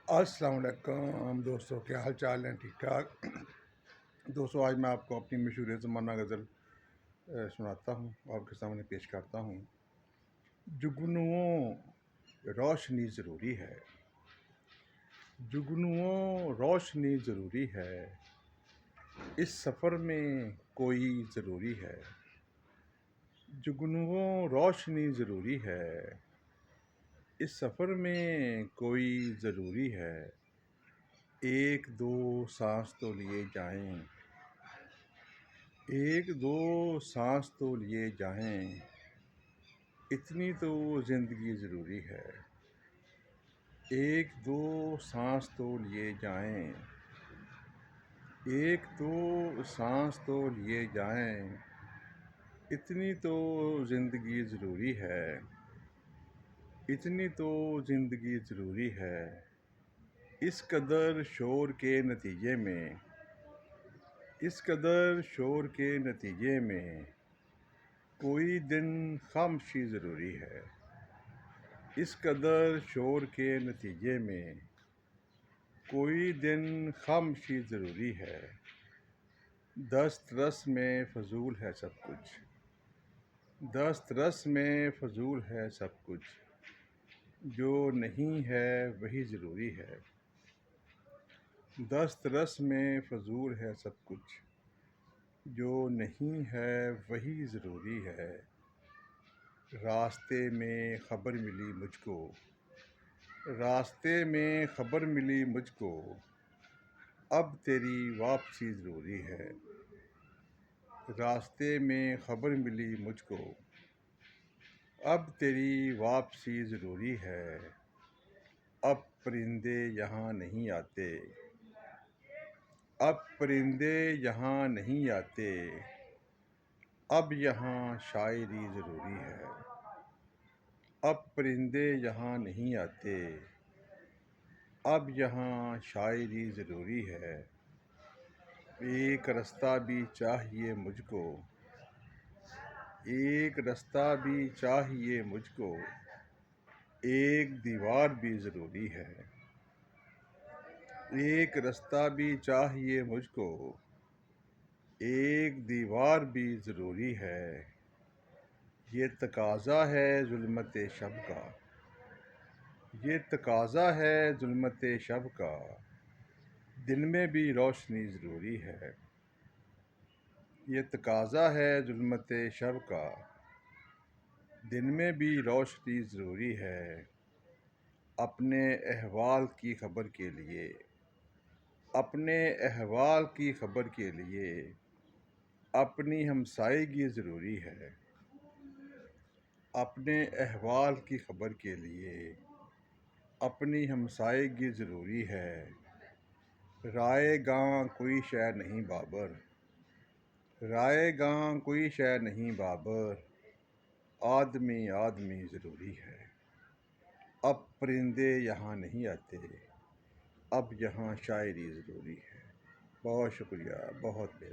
السلام علیکم دوستوں، کیا حال چال ہیں؟ ٹھیک ٹھاک دوستوں، آج میں آپ کو اپنی مشہور زمانہ غزل سناتا ہوں، آپ کے سامنے پیش کرتا ہوں۔ جگنوں روشنی ضروری ہے، جگنوں روشنی ضروری ہے، اس سفر میں کوئی ضروری ہے۔ جگنوں روشنی ضروری ہے، اس سفر میں کوئی ضروری ہے۔ ایک دو سانس تو لیے جائیں، ایک دو سانس تو لیے جائیں، اتنی تو زندگی ضروری ہے۔ ایک دو سانس تو لیے جائیں، ایک دو سانس تو لیے جائیں، اتنی تو زندگی ضروری ہے، اتنی تو زندگی ضروری ہے۔ اس قدر شور کے نتیجے میں، اس قدر شور کے نتیجے میں کوئی دن خاموشی ضروری ہے۔ اس قدر شور کے نتیجے میں کوئی دن خاموشی ضروری ہے۔ دست رس میں فضول ہے سب کچھ، دست رس میں فضول ہے سب کچھ، جو نہیں ہے وہی ضروری ہے۔ دست رس میں فضول ہے سب کچھ، جو نہیں ہے وہی ضروری ہے۔ راستے میں خبر ملی مجھ کو، راستے میں خبر ملی مجھ کو، اب تیری واپسی ضروری ہے۔ راستے میں خبر ملی مجھ کو، اب تیری واپسی ضروری ہے۔ اب پرندے یہاں نہیں آتے، اب پرندے یہاں نہیں آتے، اب یہاں شاعری ضروری ہے۔ اب پرندے یہاں نہیں آتے، اب یہاں شاعری ضروری ہے۔ ایک رستہ بھی چاہیے مجھ کو، ایک رستہ بھی چاہیے مجھ کو، ایک دیوار بھی ضروری ہے۔ ایک رستہ بھی چاہیے مجھ کو، ایک دیوار بھی ضروری ہے۔ یہ تقاضا ہے ظلمت شب کا، یہ تقاضا ہے ظلمت شب کا، دن میں بھی روشنی ضروری ہے۔ یہ تقاضا ہے ظلمت شب کا، دن میں بھی روشنی ضروری ہے۔ اپنے احوال کی خبر کے لیے، اپنے احوال کی خبر کے لیے اپنی ہمسائیگی ضروری ہے۔ اپنے احوال کی خبر کے لیے اپنی ہمسائیگی ضروری ہے۔ رائے گاں کوئی شے نہیں بابر، رائے گاں کوئی شے نہیں بابر، آدمی آدمی ضروری ہے۔ اب پرندے یہاں نہیں آتے، اب یہاں شاعری ضروری ہے۔ بہت شکریہ، بہت مہربانی۔